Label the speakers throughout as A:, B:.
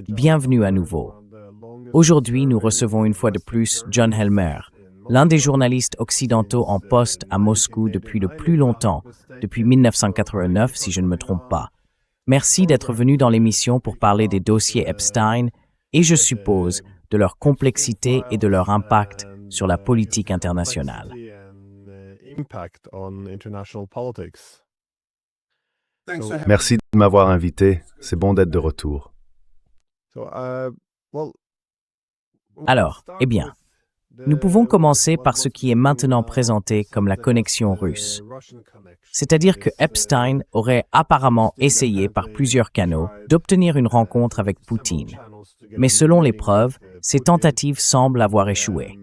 A: Bienvenue à nouveau. Aujourd'hui, nous recevons une fois de plus John Helmer, l'un des journalistes occidentaux en poste à Moscou depuis le plus longtemps, depuis 1989 si je ne me trompe pas. Merci d'être venu dans l'émission pour parler des dossiers Epstein et je suppose de leur complexité et de leur impact sur la politique internationale.
B: Merci de m'avoir invité, c'est bon d'être de retour.
A: Alors, nous pouvons commencer par ce qui est maintenant présenté comme la connexion russe. C'est-à-dire que Epstein aurait apparemment essayé par plusieurs canaux d'obtenir une rencontre avec Poutine. Mais selon les preuves, ces tentatives semblent avoir échoué.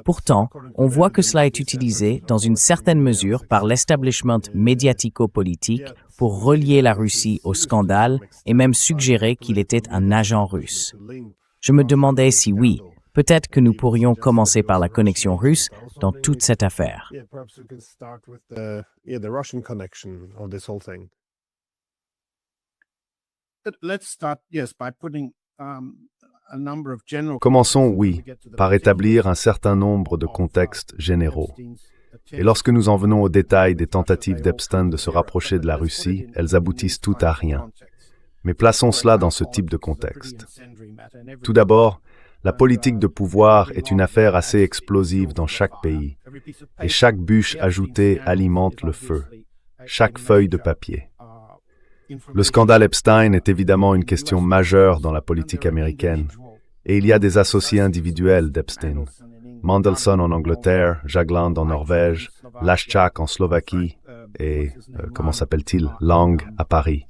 A: Pourtant, on voit que cela est utilisé dans une certaine mesure par l'establishment médiatico-politique pour relier la Russie au scandale et même suggérer qu'il était un agent russe. Je me demandais si oui, peut-être que nous pourrions commencer par la connexion russe dans toute cette affaire.
B: Commençons, oui, par établir un certain nombre de contextes généraux. Et lorsque nous en venons aux détails des tentatives d'Epstein de se rapprocher de la Russie, elles aboutissent toutes à rien. Mais plaçons cela dans ce type de contexte. Tout d'abord, la politique de pouvoir est une affaire assez explosive dans chaque pays. Et chaque bûche ajoutée alimente le feu. Chaque feuille de papier. Le scandale Epstein est évidemment une question majeure dans la politique américaine. Et il y a des associés individuels d'Epstein. Mandelson en Angleterre, Jagland en Norvège, Lashchak en Slovaquie et, Lang à Paris.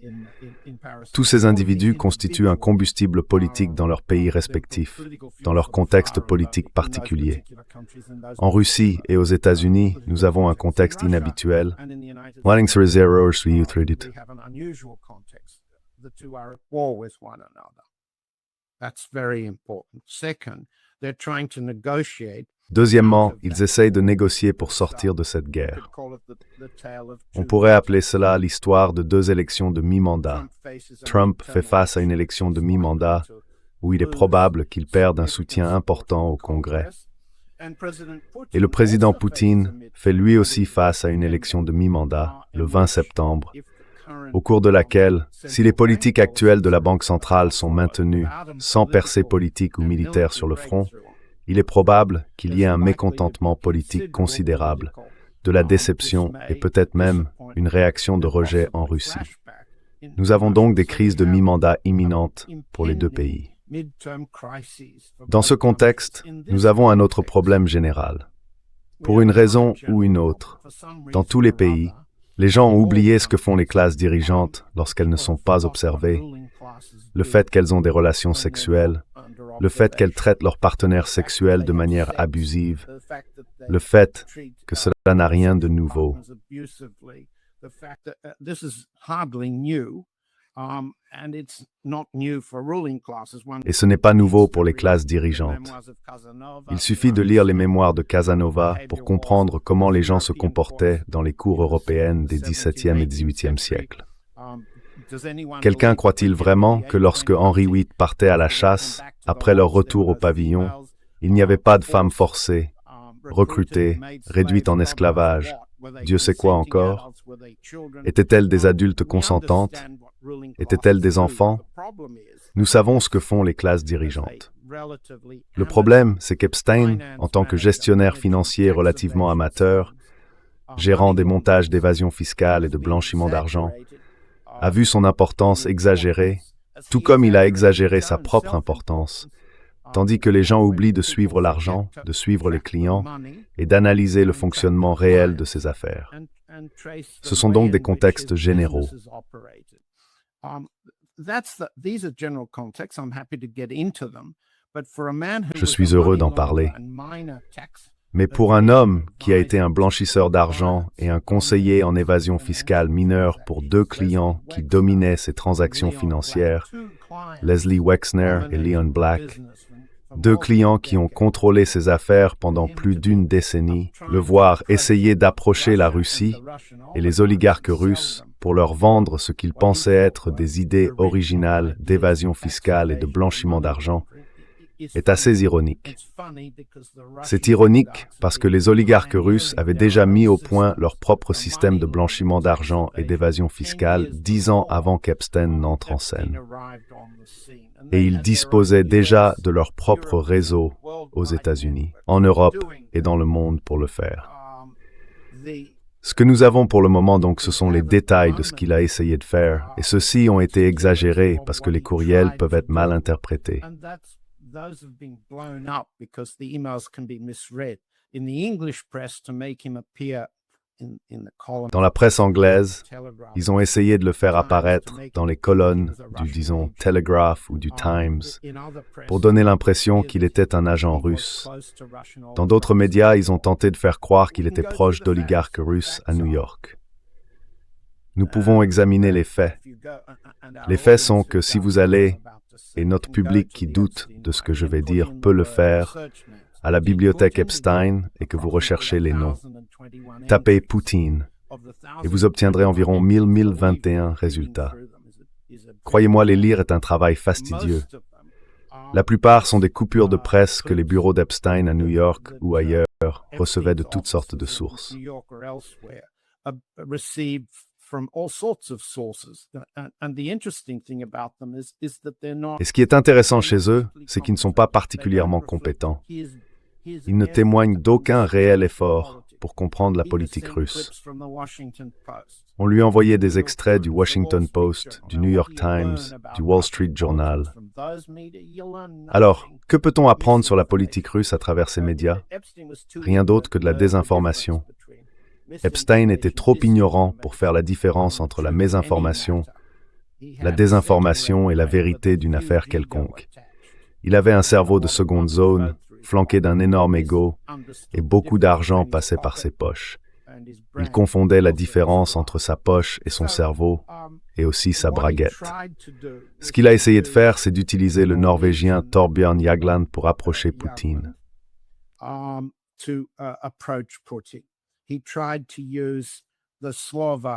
B: Tous ces individus constituent un combustible politique dans leurs pays respectifs, dans leur contexte politique particulier. En Russie et aux États-Unis, nous avons un contexte inhabituel. Deuxièmement, ils essayent de négocier pour sortir de cette guerre. On pourrait appeler cela l'histoire de deux élections de mi-mandat. Trump fait face à une élection de mi-mandat où il est probable qu'il perde un soutien important au Congrès. Et le président Poutine fait lui aussi face à une élection de mi-mandat, le 20 septembre, au cours de laquelle, si les politiques actuelles de la Banque centrale sont maintenues sans percée politique ou militaire sur le front, il est probable qu'il y ait un mécontentement politique considérable, de la déception et peut-être même une réaction de rejet en Russie. Nous avons donc des crises de mi-mandat imminentes pour les deux pays. Dans ce contexte, nous avons un autre problème général. Pour une raison ou une autre, dans tous les pays, les gens ont oublié ce que font les classes dirigeantes lorsqu'elles ne sont pas observées, le fait qu'elles ont des relations sexuelles, le fait qu'elles traitent leurs partenaires sexuels de manière abusive, le fait que cela n'a rien de nouveau. Et ce n'est pas nouveau pour les classes dirigeantes. Il suffit de lire les mémoires de Casanova pour comprendre comment les gens se comportaient dans les cours européennes des XVIIe et XVIIIe siècles. Quelqu'un croit-il vraiment que lorsque Henri VIII partait à la chasse, après leur retour au pavillon, il n'y avait pas de femmes forcées, recrutées, réduites en esclavage, Dieu sait quoi encore? Étaient-elles des adultes consentantes? Étaient-elles des enfants? Nous savons ce que font les classes dirigeantes. Le problème, c'est qu'Epstein, en tant que gestionnaire financier relativement amateur, gérant des montages d'évasion fiscale et de blanchiment d'argent, a vu son importance exagérée, tout comme il a exagéré sa propre importance, tandis que les gens oublient de suivre l'argent, de suivre les clients et d'analyser le fonctionnement réel de ces affaires. Ce sont donc des contextes généraux. Je suis heureux d'en parler. Mais pour un homme qui a été un blanchisseur d'argent et un conseiller en évasion fiscale mineure pour deux clients qui dominaient ces transactions financières, Leslie Wexner et Leon Black, 2 clients qui ont contrôlé ses affaires pendant plus d'une décennie, le voir essayer d'approcher la Russie et les oligarques russes pour leur vendre ce qu'ils pensaient être des idées originales d'évasion fiscale et de blanchiment d'argent, est assez ironique. C'est ironique parce que les oligarques russes avaient déjà mis au point leur propre système de blanchiment d'argent et d'évasion fiscale 10 ans avant qu'Epstein n'entre en scène. Et ils disposaient déjà de leur propre réseau aux États-Unis, en Europe et dans le monde pour le faire. Ce que nous avons pour le moment, donc, ce sont les détails de ce qu'il a essayé de faire, et ceux-ci ont été exagérés parce que les courriels peuvent être mal interprétés.
C: Those have been blown up because the emails can be misread in the English press to make him appear in the column.
B: Dans la presse anglaise, ils ont essayé de le faire apparaître dans les colonnes du, disons, Telegraph ou du Times, pour donner l'impression qu'il était un agent russe. Dans d'autres médias, ils ont tenté de faire croire qu'il était proche d'oligarques russes à New York. Nous pouvons examiner les faits. Les faits sont que si vous allez, et notre public qui doute de ce que je vais dire peut le faire, à la bibliothèque Epstein et que vous recherchez les noms, tapez Poutine et vous obtiendrez environ 1021 résultats. Croyez-moi, les lire est un travail fastidieux. La plupart sont des coupures de presse que les bureaux d'Epstein à New York ou ailleurs recevaient de toutes sortes de sources. Et ce qui est intéressant chez eux, c'est qu'ils ne sont pas particulièrement compétents. Ils ne témoignent d'aucun réel effort pour comprendre la politique russe. On lui envoyait des extraits du Washington Post, du New York Times, du Wall Street Journal. Alors, que peut-on apprendre sur la politique russe à travers ces médias? Rien d'autre que de la désinformation. Epstein était trop ignorant pour faire la différence entre la mésinformation, la désinformation et la vérité d'une affaire quelconque. Il avait un cerveau de seconde zone, flanqué d'un énorme ego, et beaucoup d'argent passait par ses poches. Il confondait la différence entre sa poche et son cerveau, et aussi sa braguette. Ce qu'il a essayé de faire, c'est d'utiliser le Norvégien Thorbjørn Jagland pour approcher Poutine.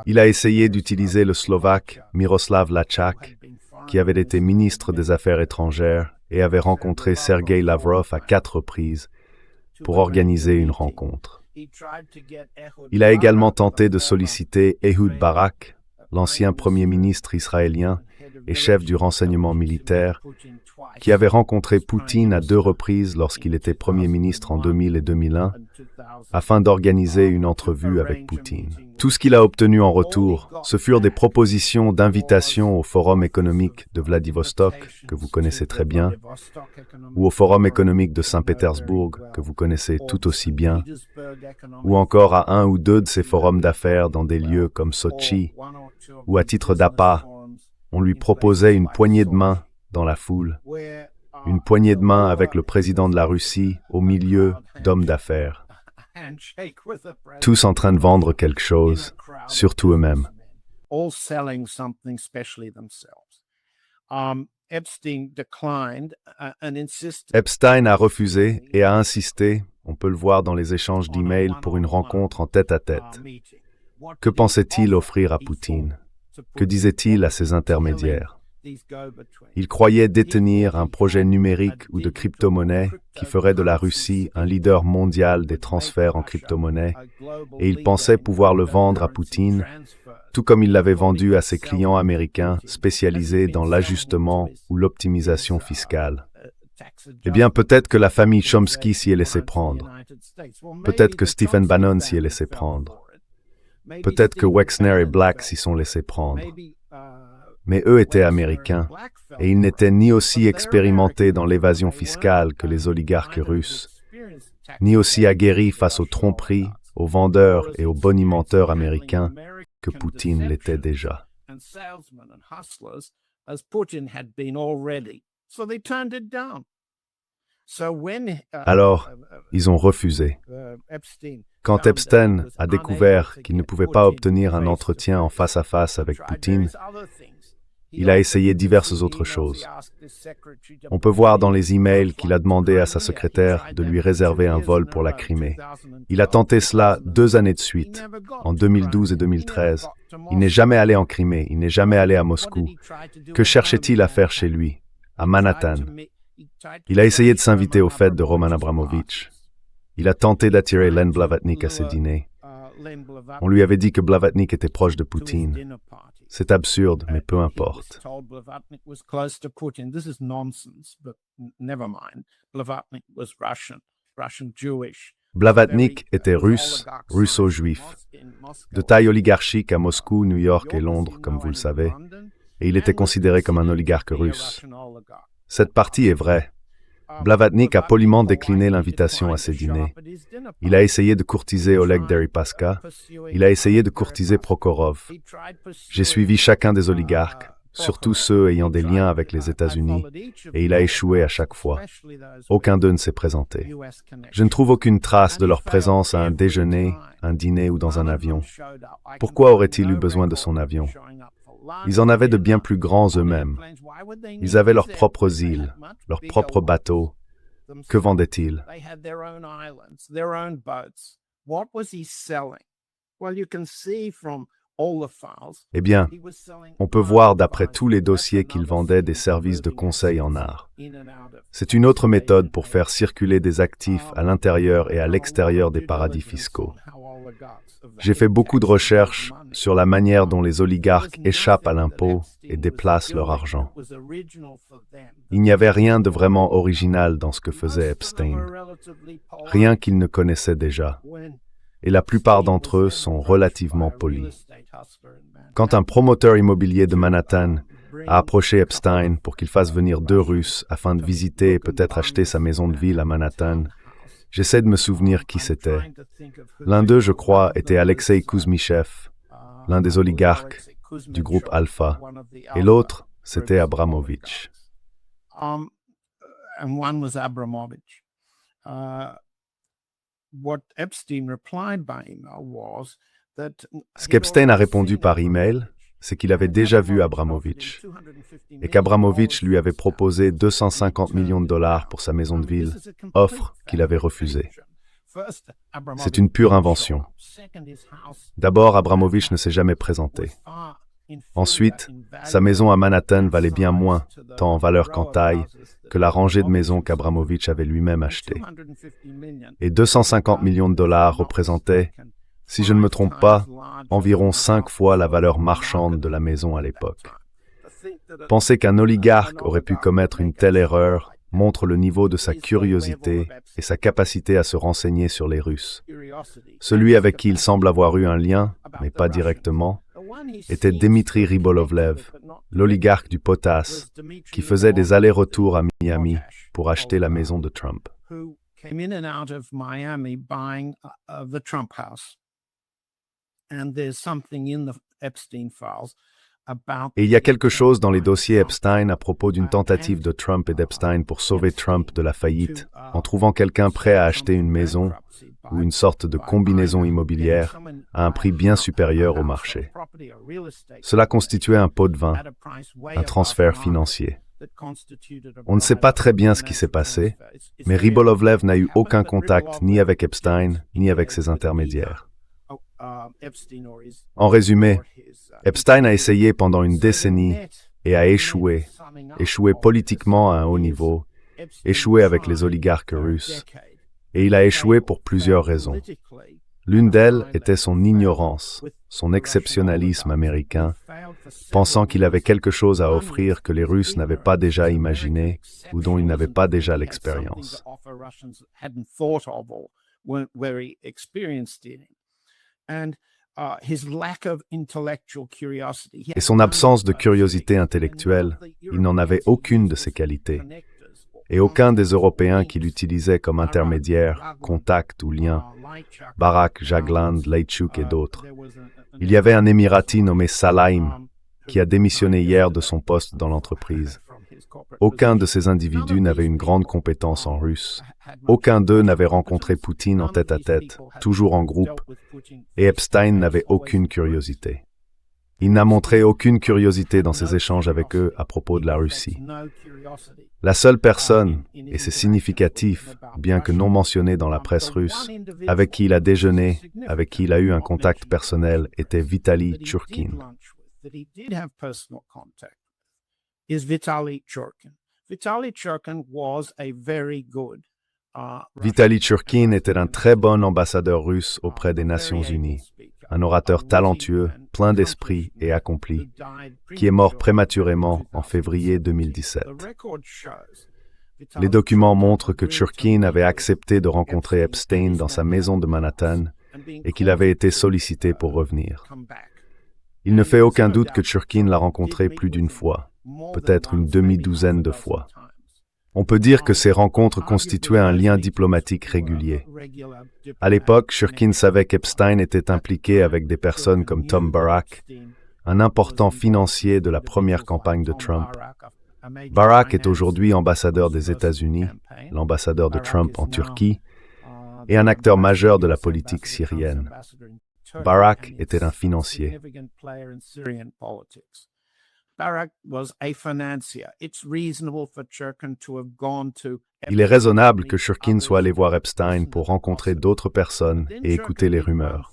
B: Il a essayé d'utiliser le Slovaque Miroslav Lajčák, qui avait été ministre des Affaires étrangères et avait rencontré Sergei Lavrov à 4 reprises pour organiser une rencontre. Il a également tenté de solliciter Ehud Barak, l'ancien premier ministre israélien et chef du renseignement militaire, qui avait rencontré Poutine à 2 reprises lorsqu'il était Premier ministre en 2000 et 2001, afin d'organiser une entrevue avec Poutine. Tout ce qu'il a obtenu en retour, ce furent des propositions d'invitation au Forum économique de Vladivostok, que vous connaissez très bien, ou au Forum économique de Saint-Pétersbourg, que vous connaissez tout aussi bien, ou encore à 1 ou 2 de ces forums d'affaires dans des lieux comme Sotchi, ou à titre d'appât, on lui proposait une poignée de main dans la foule, une poignée de main avec le président de la Russie au milieu d'hommes d'affaires, tous en train de vendre quelque chose, surtout eux-mêmes. Epstein a refusé et a insisté, on peut le voir dans les échanges d'emails, pour une rencontre en tête-à-tête. Que pensait-il offrir à Poutine? Que disait-il à ses intermédiaires? Il croyait détenir un projet numérique ou de crypto-monnaie qui ferait de la Russie un leader mondial des transferts en crypto-monnaie, et il pensait pouvoir le vendre à Poutine, tout comme il l'avait vendu à ses clients américains spécialisés dans l'ajustement ou l'optimisation fiscale. Eh bien, peut-être que la famille Chomsky s'y est laissé prendre. Peut-être que Stephen Bannon s'y est laissé prendre. Peut-être que Wexner et Black s'y sont laissés prendre. Mais eux étaient américains, et ils n'étaient ni aussi expérimentés dans l'évasion fiscale que les oligarques russes, ni aussi aguerris face aux tromperies, aux vendeurs et aux bonimenteurs américains que Poutine l'était déjà. Alors, ils ont refusé. Quand Epstein a découvert qu'il ne pouvait pas obtenir un entretien en face-à-face avec Poutine, Il a essayé diverses autres choses. On peut voir dans les emails qu'il a demandé à sa secrétaire de lui réserver un vol pour la Crimée. Il a tenté cela 2 années de suite, en 2012 et 2013. Il n'est jamais allé en Crimée, il n'est jamais allé à Moscou. Que cherchait-il à faire chez lui, à Manhattan? Il a essayé de s'inviter aux fêtes de Roman Abramovich. Il a tenté d'attirer Len Blavatnik à ses dîners. On lui avait dit que Blavatnik était proche de Poutine. C'est absurde, mais peu importe. Blavatnik était russe, russo-juif, de taille oligarchique à Moscou, New York et Londres, comme vous le savez, et il était considéré comme un oligarque russe. Cette partie est vraie. Blavatnik a poliment décliné l'invitation à ses dîners. Il a essayé de courtiser Oleg Deripaska. Il a essayé de courtiser Prokhorov. J'ai suivi chacun des oligarques, surtout ceux ayant des liens avec les États-Unis, et il a échoué à chaque fois. Aucun d'eux ne s'est présenté. Je ne trouve aucune trace de leur présence à un déjeuner, un dîner ou dans un avion. Pourquoi aurait-il eu besoin de son avion? Ils en avaient de bien plus grands eux-mêmes. Ils avaient leurs propres îles, leurs propres bateaux. Que vendaient-ils? Eh bien, on peut voir d'après tous les dossiers qu'il vendait des services de conseil en art. C'est une autre méthode pour faire circuler des actifs à l'intérieur et à l'extérieur des paradis fiscaux. J'ai fait beaucoup de recherches sur la manière dont les oligarques échappent à l'impôt et déplacent leur argent. Il n'y avait rien de vraiment original dans ce que faisait Epstein, rien qu'il ne connaissait déjà, et la plupart d'entre eux sont relativement polis. Quand un promoteur immobilier de Manhattan a approché Epstein pour qu'il fasse venir 2 Russes afin de visiter et peut-être acheter sa maison de ville à Manhattan, j'essaie de me souvenir qui c'était. L'un d'eux, je crois, était Alexei Kuzmichev, l'un des oligarques du groupe Alpha, et l'autre, c'était Abramovich. Ce qu'Epstein a répondu par email, c'est qu'il avait déjà vu Abramovich, et qu'Abramovich lui avait proposé 250 millions de dollars pour sa maison de ville, offre qu'il avait refusée. C'est une pure invention. D'abord, Abramovich ne s'est jamais présenté. Ensuite, sa maison à Manhattan valait bien moins, tant en valeur qu'en taille, que la rangée de maisons qu'Abramovich avait lui-même achetées. Et 250 millions de dollars représentaient, si je ne me trompe pas, environ 5 fois la valeur marchande de la maison à l'époque. Penser qu'un oligarque aurait pu commettre une telle erreur montre le niveau de sa curiosité et sa capacité à se renseigner sur les Russes. Celui avec qui il semble avoir eu un lien, mais pas directement, était Dmitri Rybolovlev, l'oligarque du potasse, qui faisait des allers-retours à Miami pour acheter la maison de Trump. Et il y a quelque chose dans les dossiers Epstein à propos d'une tentative de Trump et d'Epstein pour sauver Trump de la faillite en trouvant quelqu'un prêt à acheter une maison ou une sorte de combinaison immobilière à un prix bien supérieur au marché. Cela constituait un pot de vin, un transfert financier. On ne sait pas très bien ce qui s'est passé, mais Rybolovlev n'a eu aucun contact ni avec Epstein ni avec ses intermédiaires. En résumé, Epstein a essayé pendant une décennie et a échoué politiquement à un haut niveau, échoué avec les oligarques russes, et il a échoué pour plusieurs raisons. L'une d'elles était son ignorance, son exceptionnalisme américain, pensant qu'il avait quelque chose à offrir que les Russes n'avaient pas déjà imaginé ou dont ils n'avaient pas déjà l'expérience. Et son absence de curiosité intellectuelle, il n'en avait aucune de ces qualités. Et aucun des Européens qui l'utilisaient comme intermédiaire, contact ou lien, Barak, Jagland, Leitchuk et d'autres. Il y avait un Émirati nommé Salaim qui a démissionné hier de son poste dans l'entreprise. Aucun de ces individus n'avait une grande compétence en russe. Aucun d'eux n'avait rencontré Poutine en tête-à-tête, toujours en groupe, et Epstein n'avait aucune curiosité. Il n'a montré aucune curiosité dans ses échanges avec eux à propos de la Russie. La seule personne, et c'est significatif, bien que non mentionné dans la presse russe, avec qui il a déjeuné, avec qui il a eu un contact personnel, était Vitaly Tchurkin. Vitaly Tchurkin était un très bon ambassadeur russe auprès des Nations Unies, un orateur talentueux, plein d'esprit et accompli, qui est mort prématurément en février 2017. Les documents montrent que Tchurkin avait accepté de rencontrer Epstein dans sa maison de Manhattan et qu'il avait été sollicité pour revenir. Il ne fait aucun doute que Tchurkin l'a rencontré plus d'une fois, peut-être une demi-douzaine de fois. On peut dire que ces rencontres constituaient un lien diplomatique régulier. À l'époque, Tchurkin savait qu'Epstein était impliqué avec des personnes comme Tom Barrack, un important financier de la première campagne de Trump. Barrack est aujourd'hui ambassadeur des États-Unis, l'ambassadeur de Trump en Turquie, et un acteur majeur de la politique syrienne. Barrack était un financier. Il est raisonnable que Tchurkin soit allé voir Epstein pour rencontrer d'autres personnes et écouter les rumeurs.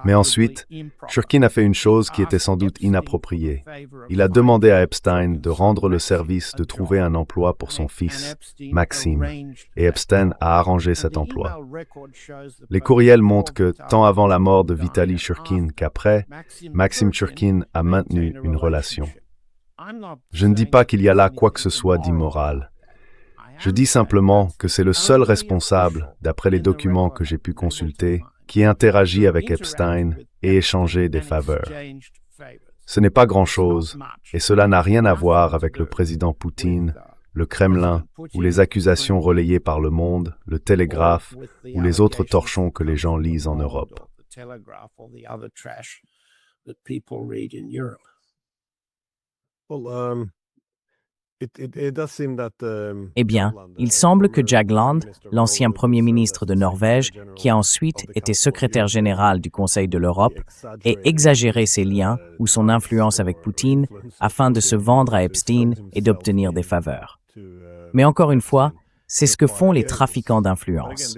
B: Mais ensuite, Tchurkin a fait une chose qui était sans doute inappropriée. Il a demandé à Epstein de rendre le service de trouver un emploi pour son fils, Maxime, et Epstein a arrangé cet emploi. Les courriels montrent que, tant avant la mort de Vitaly Tchurkin qu'après, Maxime Tchurkin a maintenu une relation. Je ne dis pas qu'il y a là quoi que ce soit d'immoral. Je dis simplement que c'est le seul responsable, d'après les documents que j'ai pu consulter, qui interagit avec Epstein et échangé des faveurs. Ce n'est pas grand-chose, et cela n'a rien à voir avec le président Poutine, le Kremlin, ou les accusations relayées par Le Monde, le Télégraphe, ou les autres torchons que les gens lisent en Europe.
A: Eh bien, il semble que Jagland, l'ancien Premier ministre de Norvège, qui a ensuite été secrétaire général du Conseil de l'Europe, ait exagéré ses liens ou son influence avec Poutine afin de se vendre à Epstein et d'obtenir des faveurs. Mais encore une fois, c'est ce que font les trafiquants d'influence.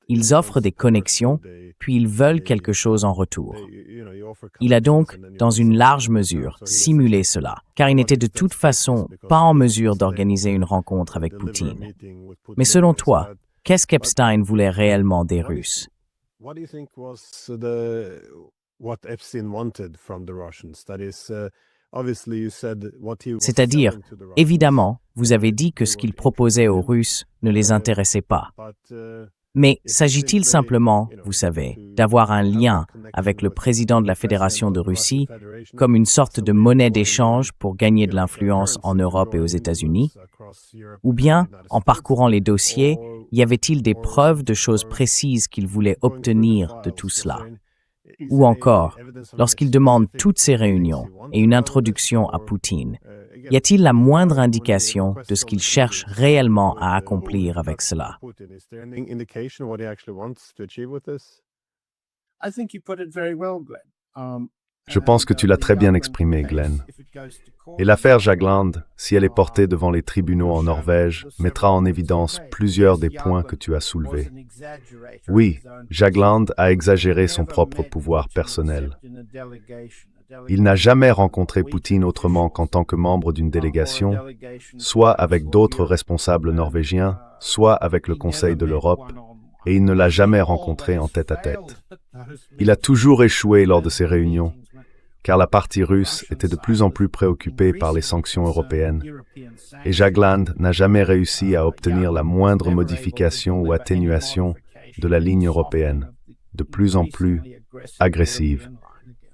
A: Ils offrent des connexions, puis ils veulent quelque chose en retour. Il a donc, dans une large mesure, simulé cela, car il n'était de toute façon pas en mesure d'organiser une rencontre avec Poutine. Mais selon toi, qu'est-ce qu'Epstein voulait réellement des Russes? C'est-à-dire, évidemment, vous avez dit que ce qu'il proposait aux Russes ne les intéressait pas. Mais s'agit-il simplement, vous savez, d'avoir un lien avec le président de la Fédération de Russie comme une sorte de monnaie d'échange pour gagner de l'influence en Europe et aux États-Unis? Ou bien, en parcourant les dossiers, y avait-il des preuves de choses précises qu'il voulait obtenir de tout cela? Ou encore, lorsqu'il demande toutes ces réunions et une introduction à Poutine, y a-t-il la moindre indication de ce qu'il cherche réellement à accomplir avec cela?
B: Je pense que tu l'as très bien exprimé, Glenn. Et l'affaire Jagland, si elle est portée devant les tribunaux en Norvège, mettra en évidence plusieurs des points que tu as soulevés. Oui, Jagland a exagéré son propre pouvoir personnel. Il n'a jamais rencontré Poutine autrement qu'en tant que membre d'une délégation, soit avec d'autres responsables norvégiens, soit avec le Conseil de l'Europe, et il ne l'a jamais rencontré en tête-à-tête. Il a toujours échoué lors de ces réunions, car la partie russe était de plus en plus préoccupée par les sanctions européennes, et Jagland n'a jamais réussi à obtenir la moindre modification ou atténuation de la ligne européenne, de plus en plus agressive,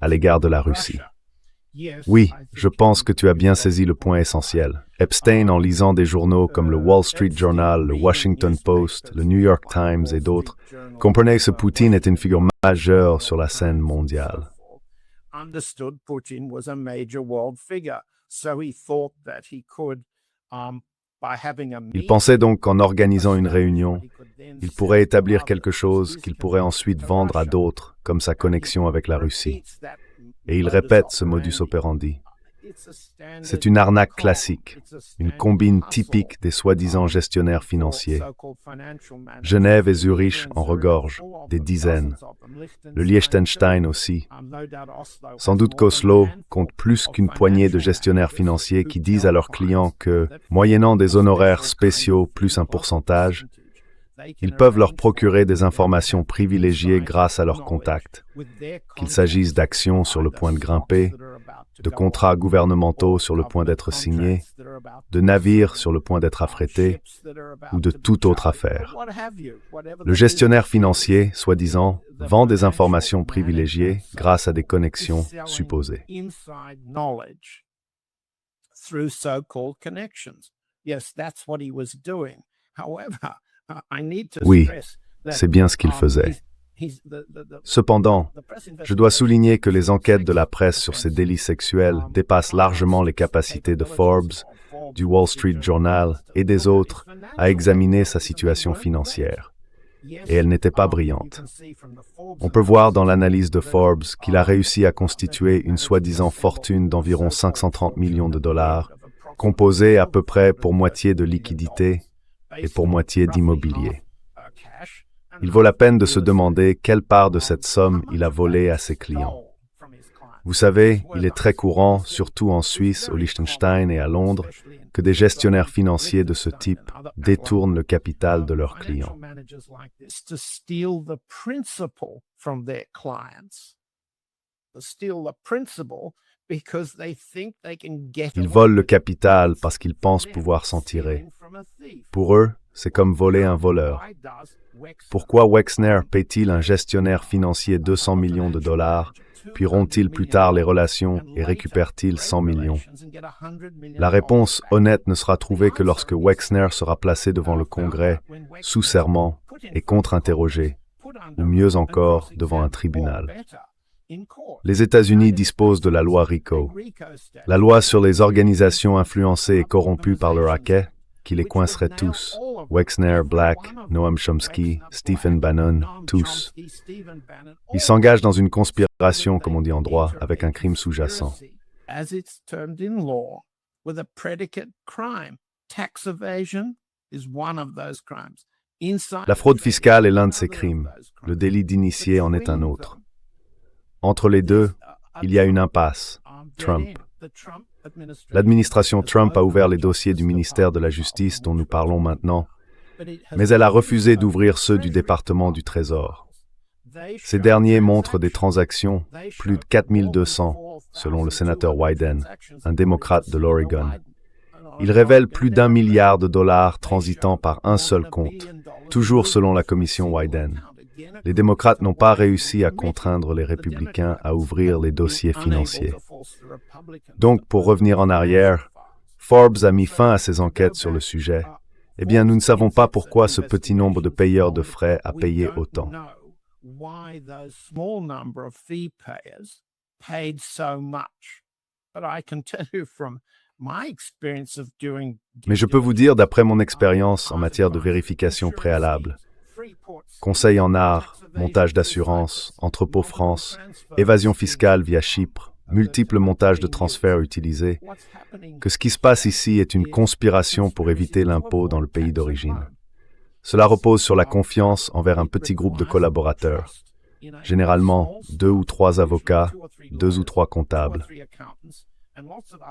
B: à l'égard de la Russie. Oui, je pense que tu as bien saisi le point essentiel. Epstein, en lisant des journaux comme le Wall Street Journal, le Washington Post, le New York Times et d'autres, comprenait que ce Poutine est une figure majeure sur la scène mondiale. Il pensait donc qu'en organisant une réunion, il pourrait établir quelque chose qu'il pourrait ensuite vendre à d'autres, comme sa connexion avec la Russie. et il répète ce modus operandi. C'est une arnaque classique, une combine typique des soi-disant gestionnaires financiers. Genève et Zurich en regorgent, des dizaines. Le Liechtenstein aussi. Sans doute qu'Oslo compte plus qu'une poignée de gestionnaires financiers qui disent à leurs clients que, moyennant des honoraires spéciaux plus un pourcentage, ils peuvent leur procurer des informations privilégiées grâce à leurs contacts, qu'il s'agisse d'actions sur le point de grimper, de contrats gouvernementaux sur le point d'être signés, de navires sur le point d'être affrétés, ou de toute autre affaire. Le gestionnaire financier, soi-disant, vend des informations privilégiées grâce à des connexions supposées. Oui, c'est bien ce qu'il faisait. Cependant, je dois souligner que les enquêtes de la presse sur ces délits sexuels dépassent largement les capacités de Forbes, du Wall Street Journal et des autres à examiner sa situation financière. Et elle n'était pas brillante. On peut voir dans l'analyse de Forbes qu'il a réussi à constituer une soi-disant fortune d'environ 530 millions de dollars, composée à peu près pour moitié de liquidités et pour moitié d'immobilier. Il vaut la peine de se demander quelle part de cette somme il a volée à ses clients. Vous savez, il est très courant, surtout en Suisse, au Liechtenstein et à Londres, que des gestionnaires financiers de ce type détournent le capital de leurs clients. Ils volent le capital parce qu'ils pensent pouvoir s'en tirer. Pour eux, c'est comme voler un voleur. Pourquoi Wexner paie-t-il un gestionnaire financier 200 millions de dollars, puis rompt-il plus tard les relations et récupère-t-il 100 millions? La réponse honnête ne sera trouvée que lorsque Wexner sera placé devant le Congrès, sous serment et contre-interrogé, ou mieux encore, devant un tribunal. Les États-Unis disposent de la loi RICO, la loi sur les organisations influencées et corrompues par le racket, qui les coincerait tous. Wexner, Black, Noam Chomsky, Stephen Bannon, tous. Ils s'engagent dans une conspiration, comme on dit en droit, avec un crime sous-jacent. La fraude fiscale est l'un de ces crimes. Le délit d'initié en est un autre. Entre les deux, il y a une impasse. Trump. L'administration Trump a ouvert les dossiers du ministère de la Justice dont nous parlons maintenant, mais elle a refusé d'ouvrir ceux du département du Trésor. Ces derniers montrent des transactions, plus de 4200, selon le sénateur Wyden, un démocrate de l'Oregon. Ils révèlent plus d'1 milliard de dollars transitant par un seul compte, toujours selon la commission Wyden. Les démocrates n'ont pas réussi à contraindre les républicains à ouvrir les dossiers financiers. Donc, pour revenir en arrière, Forbes a mis fin à ses enquêtes sur le sujet. Eh bien, nous ne savons pas pourquoi ce petit nombre de payeurs de frais a payé autant. Mais je peux vous dire, d'après mon expérience en matière de vérification préalable, conseil en art, montage d'assurance, entrepôt France, évasion fiscale via Chypre, multiples montages de transferts utilisés, que ce qui se passe ici est une conspiration pour éviter l'impôt dans le pays d'origine. Cela repose sur la confiance envers un petit groupe de collaborateurs, généralement 2 ou 3 avocats, 2 ou 3 comptables,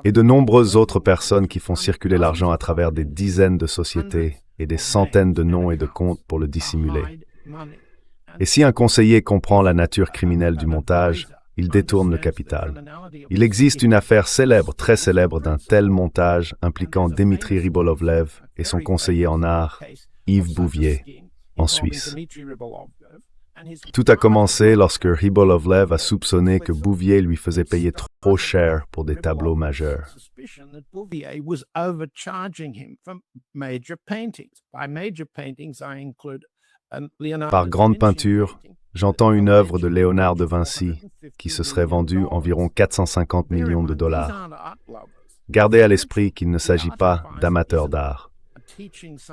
B: et de nombreuses autres personnes qui font circuler l'argent à travers des dizaines de sociétés et des centaines de noms et de comptes pour le dissimuler. Et si un conseiller comprend la nature criminelle du montage, il détourne le capital. Il existe une affaire célèbre, très célèbre, d'un tel montage impliquant Dmitri Rybolovlev et son conseiller en art, Yves Bouvier, en Suisse. Tout a commencé lorsque Rybolovlev a soupçonné que Bouvier lui faisait payer trop cher pour des tableaux majeurs. Par grande peinture, j'entends une œuvre de Léonard de Vinci qui se serait vendue environ 450 millions de dollars. Gardez à l'esprit qu'il ne s'agit pas d'amateurs d'art.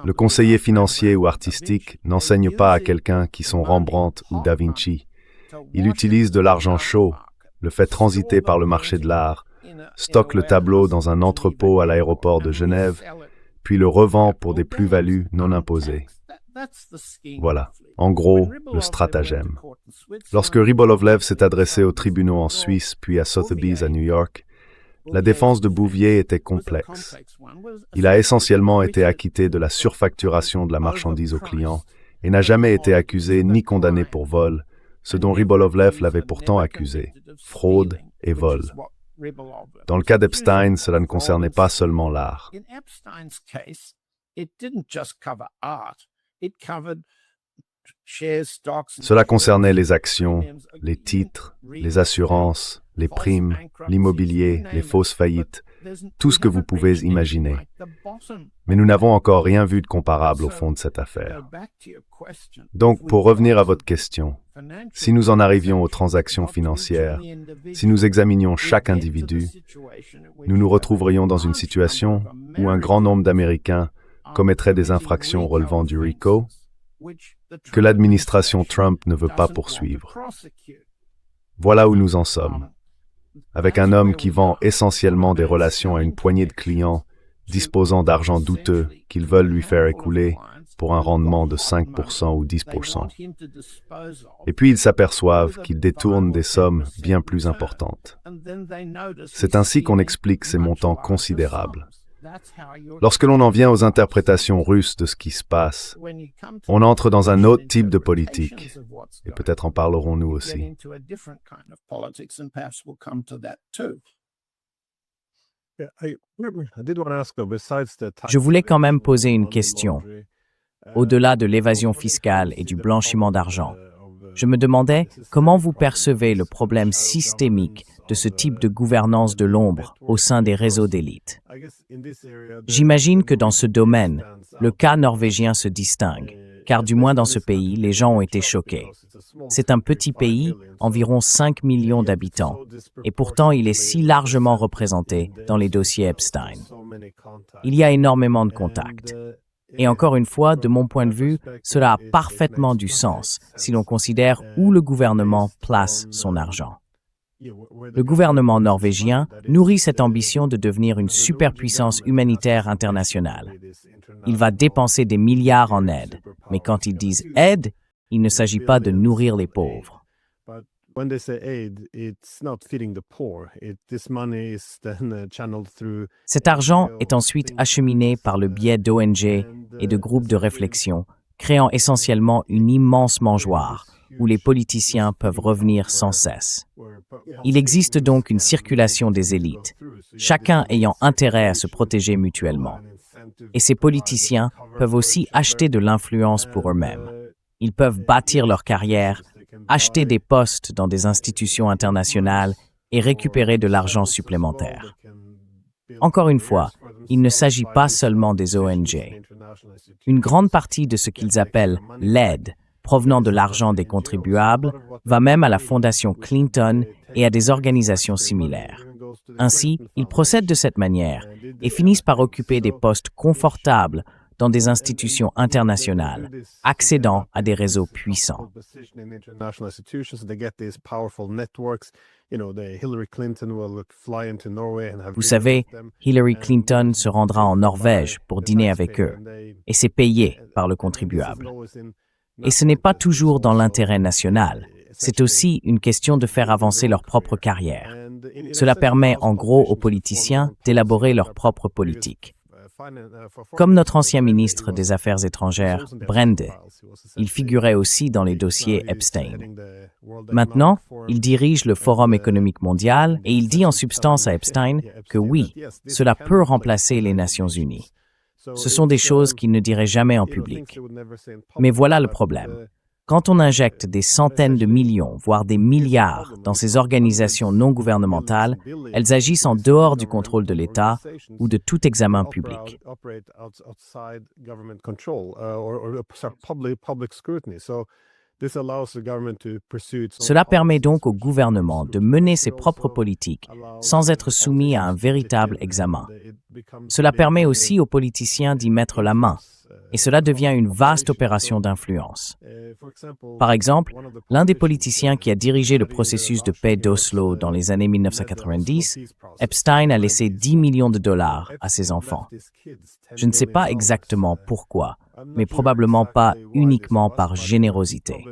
B: Le conseiller financier ou artistique n'enseigne pas à quelqu'un qui sont Rembrandt ou Da Vinci. Il utilise de l'argent chaud, le fait transiter par le marché de l'art, stocke le tableau dans un entrepôt à l'aéroport de Genève, puis le revend pour des plus-values non imposées. Voilà, en gros, le stratagème. Lorsque Rybolovlev s'est adressé aux tribunaux en Suisse puis à Sotheby's à New York, la défense de Bouvier était complexe. Il a essentiellement été acquitté de la surfacturation de la marchandise aux clients et n'a jamais été accusé ni condamné pour vol, ce dont Rybolovlev l'avait pourtant accusé, fraude et vol. Dans le cas d'Epstein, cela ne concernait pas seulement l'art. Cela concernait les actions, les titres, les assurances, les primes, l'immobilier, les fausses faillites, tout ce que vous pouvez imaginer. Mais nous n'avons encore rien vu de comparable au fond de cette affaire. Donc, pour revenir à votre question, si nous en arrivions aux transactions financières, si nous examinions chaque individu, nous nous retrouverions dans une situation où un grand nombre d'Américains commettraient des infractions relevant du RICO, que l'administration Trump ne veut pas poursuivre. Voilà où nous en sommes, avec un homme qui vend essentiellement des relations à une poignée de clients disposant d'argent douteux qu'ils veulent lui faire écouler pour un rendement de 5% ou 10%. Et puis ils s'aperçoivent qu'ils détournent des sommes bien plus importantes. C'est ainsi qu'on explique ces montants considérables. Lorsque l'on en vient aux interprétations russes de ce qui se passe, on entre dans un autre type de politique, et peut-être en parlerons-nous aussi.
A: Je voulais quand même poser une question. Au-delà de l'évasion fiscale et du blanchiment d'argent, je me demandais comment vous percevez le problème systémique de ce type de gouvernance de l'ombre au sein des réseaux d'élite. J'imagine que dans ce domaine, le cas norvégien se distingue, car du moins dans ce pays, les gens ont été choqués. C'est un petit pays, environ 5 millions d'habitants, et pourtant il est si largement représenté dans les dossiers Epstein. Il y a énormément de contacts. Et encore une fois, de mon point de vue, cela a parfaitement du sens si l'on considère où le gouvernement place son argent. Le gouvernement norvégien nourrit cette ambition de devenir une superpuissance humanitaire internationale. Il va dépenser des milliards en aide, mais quand ils disent aide, il ne s'agit pas de nourrir les pauvres. Cet argent est ensuite acheminé par le biais d'ONG et de groupes de réflexion, créant essentiellement une immense mangeoire où les politiciens peuvent revenir sans cesse. Il existe donc une circulation des élites, chacun ayant intérêt à se protéger mutuellement. Et ces politiciens peuvent aussi acheter de l'influence pour eux-mêmes. Ils peuvent bâtir leur carrière, acheter des postes dans des institutions internationales et récupérer de l'argent supplémentaire. Encore une fois, il ne s'agit pas seulement des ONG. Une grande partie de ce qu'ils appellent l'aide, provenant de l'argent des contribuables, va même à la fondation Clinton et à des organisations similaires. Ainsi, ils procèdent de cette manière et finissent par occuper des postes confortables dans des institutions internationales, accédant à des réseaux puissants. Vous savez, Hillary Clinton se rendra en Norvège pour dîner avec eux, et c'est payé par le contribuable. Et ce n'est pas toujours dans l'intérêt national, c'est aussi une question de faire avancer leur propre carrière. Cela permet en gros aux politiciens d'élaborer leur propre politique. Comme notre ancien ministre des Affaires étrangères, Brende, il figurait aussi dans les dossiers Epstein. Maintenant, il dirige le Forum économique mondial et il dit en substance à Epstein que oui, cela peut remplacer les Nations unies. Ce sont des choses qu'il ne dirait jamais en public. Mais voilà le problème. Quand on injecte des centaines de millions, voire des milliards dans ces organisations non gouvernementales, elles agissent en dehors du contrôle de l'État ou de tout examen public. Cela permet donc au gouvernement de mener ses propres politiques sans être soumis à un véritable examen. Cela permet aussi aux politiciens d'y mettre la main. et cela devient une vaste opération d'influence. Par exemple, l'un des politiciens qui a dirigé le processus de paix d'Oslo dans les années 1990, Epstein a laissé 10 millions de dollars à ses enfants. Je ne sais pas exactement pourquoi, mais probablement pas uniquement par générosité.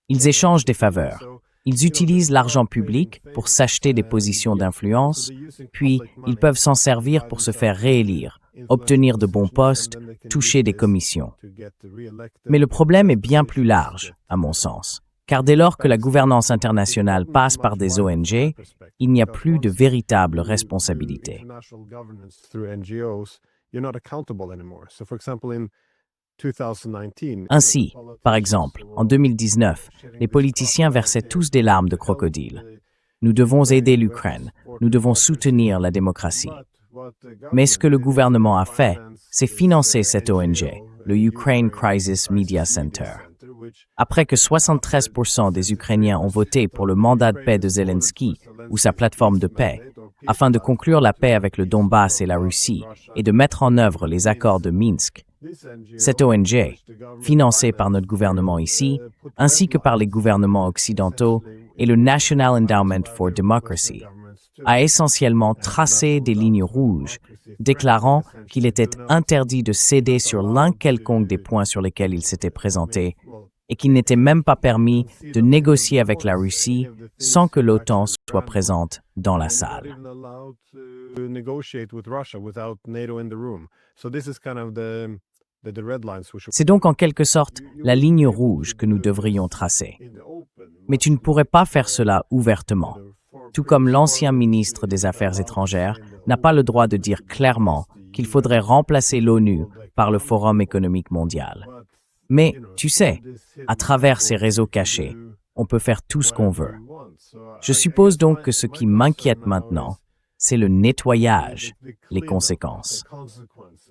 A: Ils échangent des faveurs. Ils utilisent l'argent public pour s'acheter des positions d'influence, puis ils peuvent s'en servir pour se faire réélire, obtenir de bons postes, toucher des commissions. Mais le problème est bien plus large, à mon sens, car dès lors que la gouvernance internationale passe par des ONG, il n'y a plus de véritable responsabilité. Ainsi, par exemple, en 2019, les politiciens versaient tous des larmes de crocodile. Nous devons aider l'Ukraine, nous devons soutenir la démocratie. Mais ce que le gouvernement a fait, c'est financer cette ONG, le Ukraine Crisis Media Center. Après que 73% des Ukrainiens ont voté pour le mandat de paix de Zelensky ou sa plateforme de paix, afin de conclure la paix avec le Donbass et la Russie et de mettre en œuvre les accords de Minsk, cette ONG, financée par notre gouvernement ici, ainsi que par les gouvernements occidentaux et le National Endowment for Democracy, a essentiellement tracé des lignes rouges, déclarant qu'il était interdit de céder sur l'un quelconque des points sur lesquels il s'était présenté et qu'il n'était même pas permis de négocier avec la Russie sans que l'OTAN soit présente dans la salle. C'est donc en quelque sorte la ligne rouge que nous devrions tracer. Mais tu ne pourrais pas faire cela ouvertement, tout comme l'ancien ministre des Affaires étrangères n'a pas le droit de dire clairement qu'il faudrait remplacer l'ONU par le Forum économique mondial. Mais, tu sais, à travers ces réseaux cachés, on peut faire tout ce qu'on veut. Je suppose donc que ce qui m'inquiète maintenant, c'est le nettoyage, les conséquences.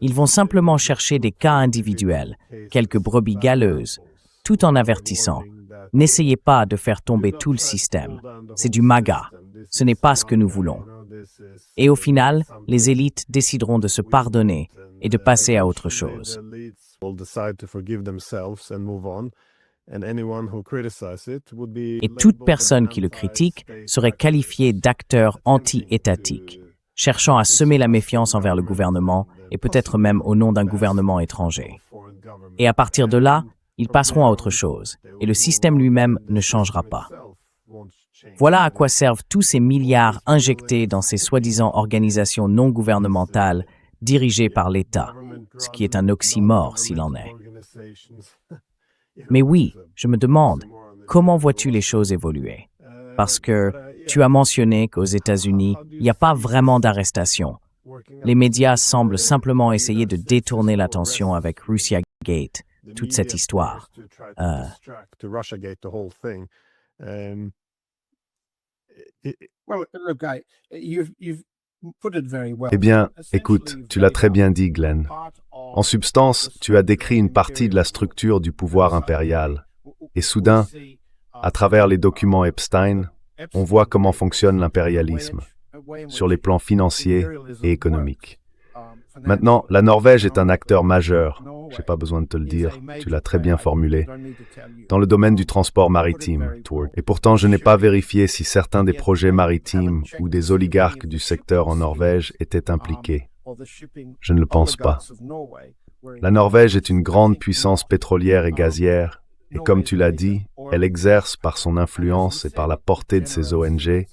A: Ils vont simplement chercher des cas individuels, quelques brebis galeuses, tout en avertissant « N'essayez pas de faire tomber tout le système. C'est du MAGA. Ce n'est pas ce que nous voulons. » Et au final, les élites décideront de se pardonner et de passer à autre chose. Et toute personne qui le critique serait qualifiée d'acteur anti-étatique, cherchant à semer la méfiance envers le gouvernement et peut-être même au nom d'un gouvernement étranger. Et à partir de là, ils passeront à autre chose, et le système lui-même ne changera pas. Voilà à quoi servent tous ces milliards injectés dans ces soi-disant organisations non gouvernementales dirigées par l'État, ce qui est un oxymore s'il en est. Mais oui, je me demande, comment vois-tu les choses évoluer? Parce que tu as mentionné qu'aux États-Unis, il n'y a pas vraiment d'arrestation. Les médias semblent simplement essayer de détourner l'attention avec Russia Gate, toute cette histoire.
B: Eh bien, écoute, tu l'as très bien dit, Glenn. En substance, tu as décrit une partie de la structure du pouvoir impérial. Et soudain, à travers les documents Epstein, on voit comment fonctionne l'impérialisme, sur les plans financiers et économiques. Maintenant, la Norvège est un acteur majeur, je n'ai pas besoin de te le dire, tu l'as très bien formulé, dans le domaine du transport maritime. Et pourtant, je n'ai pas vérifié si certains des projets maritimes ou des oligarques du secteur en Norvège étaient impliqués. Je ne le pense pas. La Norvège est une grande puissance pétrolière et gazière, et comme tu l'as dit, elle exerce par son influence et par la portée de ses ONG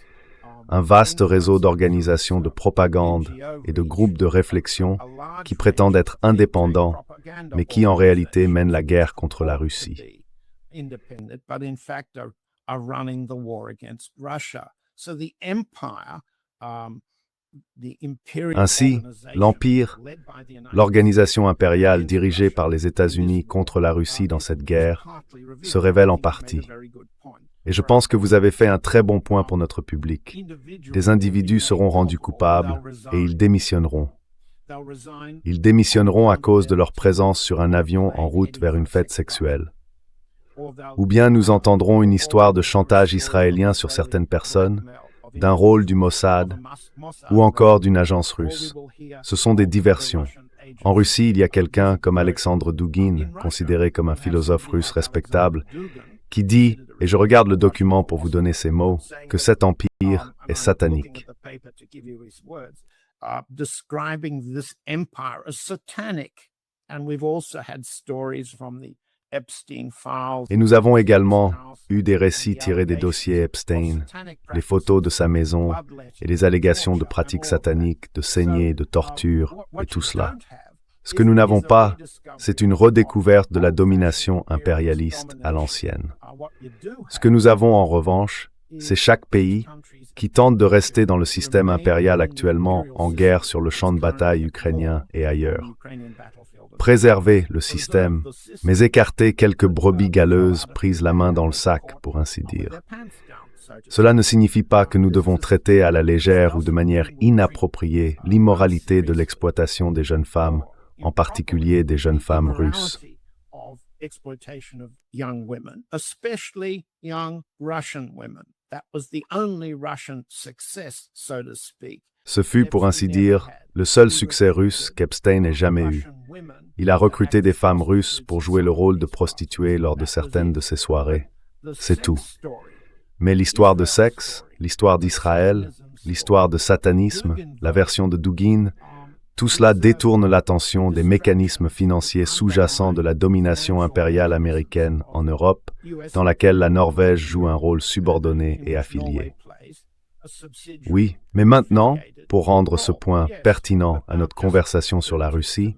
B: un vaste réseau d'organisations de propagande et de groupes de réflexion qui prétendent être indépendants, mais qui en réalité mènent la guerre contre la Russie. Ainsi, l'Empire, l'organisation impériale dirigée par les États-Unis contre la Russie dans cette guerre, se révèle en partie. Et je pense que vous avez fait un très bon point pour notre public. Des individus seront rendus coupables et ils démissionneront. Ils démissionneront à cause de leur présence sur un avion en route vers une fête sexuelle. Ou bien nous entendrons une histoire de chantage israélien sur certaines personnes, d'un rôle du Mossad ou encore d'une agence russe. Ce sont des diversions. En Russie, il y a quelqu'un comme Alexandre Douguin, considéré comme un philosophe russe respectable, qui dit, et je regarde le document pour vous donner ces mots, que cet empire est satanique.
C: Describing this empire as satanic. And we've also had stories from the Epstein files.
B: Et nous avons également eu des récits tirés des dossiers Epstein, les photos de sa maison et les allégations de pratiques sataniques, de saignées, de torture et tout cela. Ce que nous n'avons pas, c'est une redécouverte de la domination impérialiste à l'ancienne. Ce que nous avons en revanche, c'est chaque pays qui tente de rester dans le système impérial actuellement en guerre sur le champ de bataille ukrainien et ailleurs. Préserver le système, mais écarter quelques brebis galeuses prises la main dans le sac, pour ainsi dire. Cela ne signifie pas que nous devons traiter à la légère ou de manière inappropriée l'immoralité de l'exploitation des jeunes femmes, en particulier des jeunes femmes russes.
C: Exploitation of young women, especially young Russian women. That was the only Russian success, so to speak.
B: Ce fut, pour ainsi dire, le seul succès russe qu'Epstein ait jamais eu. Il a recruté des femmes russes pour jouer le rôle de prostituées lors de certaines de ses soirées. C'est tout. Mais l'histoire de sexe, l'histoire d'Israël, l'histoire de satanisme, la version de Douguin, tout cela détourne l'attention des mécanismes financiers sous-jacents de la domination impériale américaine en Europe, dans laquelle la Norvège joue un rôle subordonné et affilié. Oui, mais maintenant, pour rendre ce point pertinent à notre conversation sur la Russie,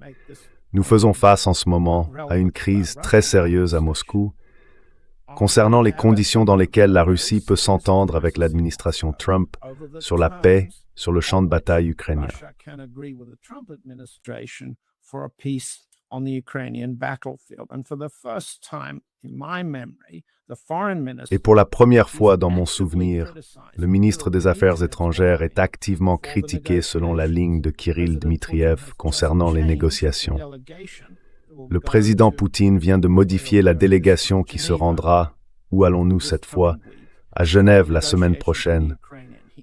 B: nous faisons face en ce moment à une crise très sérieuse à Moscou concernant les conditions dans lesquelles la Russie peut s'entendre avec l'administration Trump sur la paix sur le champ de bataille ukrainien. Et pour la première fois dans mon souvenir, le ministre des Affaires étrangères est activement critiqué selon la ligne de Kirill Dmitriev concernant les négociations. Le président Poutine vient de modifier la délégation qui se rendra, où allons-nous cette fois, à Genève la semaine prochaine,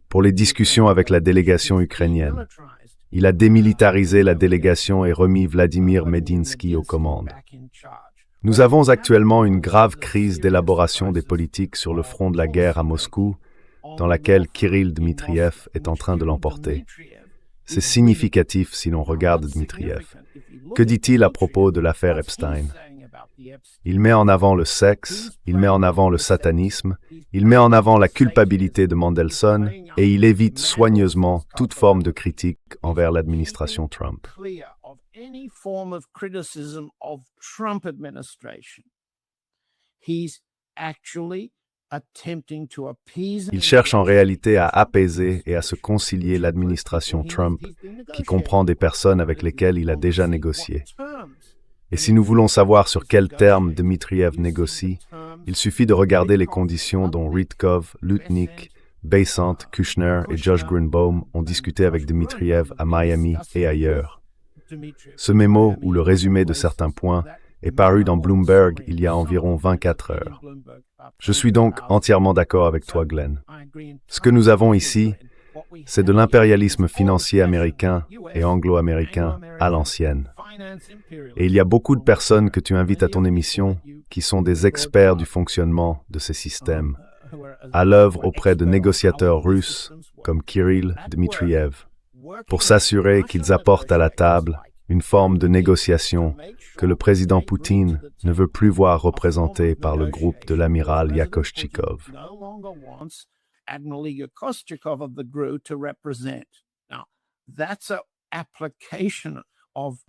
B: pour les discussions avec la délégation ukrainienne. Il a démilitarisé la délégation et remis Vladimir Medinsky aux commandes. Nous avons actuellement une grave crise d'élaboration des politiques sur le front de la guerre à Moscou, dans laquelle Kirill Dmitriev est en train de l'emporter. C'est significatif si l'on regarde Dmitriev. Que dit-il à propos de l'affaire Epstein? Il met en avant le sexe, il met en avant le satanisme, il met en avant la culpabilité de Mandelson et il évite soigneusement toute forme de critique envers l'administration Trump. Il cherche en réalité à apaiser et à se concilier l'administration Trump, qui comprend des personnes avec lesquelles il a déjà négocié. Et si nous voulons savoir sur quels termes Dmitriev négocie, il suffit de regarder les conditions dont Rytkov, Lutnick, Bessant, Kushner et Josh Greenbaum ont discuté avec Dmitriev à Miami et ailleurs. Ce mémo, ou le résumé de certains points, est paru dans Bloomberg il y a environ 24 heures. Je suis donc entièrement d'accord avec toi, Glenn. Ce que nous avons ici, c'est de l'impérialisme financier américain et anglo-américain à l'ancienne. Et il y a beaucoup de personnes que tu invites à ton émission qui sont des experts du fonctionnement de ces systèmes, à l'œuvre auprès de négociateurs russes comme Kirill Dmitriev, pour s'assurer qu'ils apportent à la table une forme de négociation que le président Poutine ne veut plus voir représentée par le groupe de l'amiral Yakoshchikov.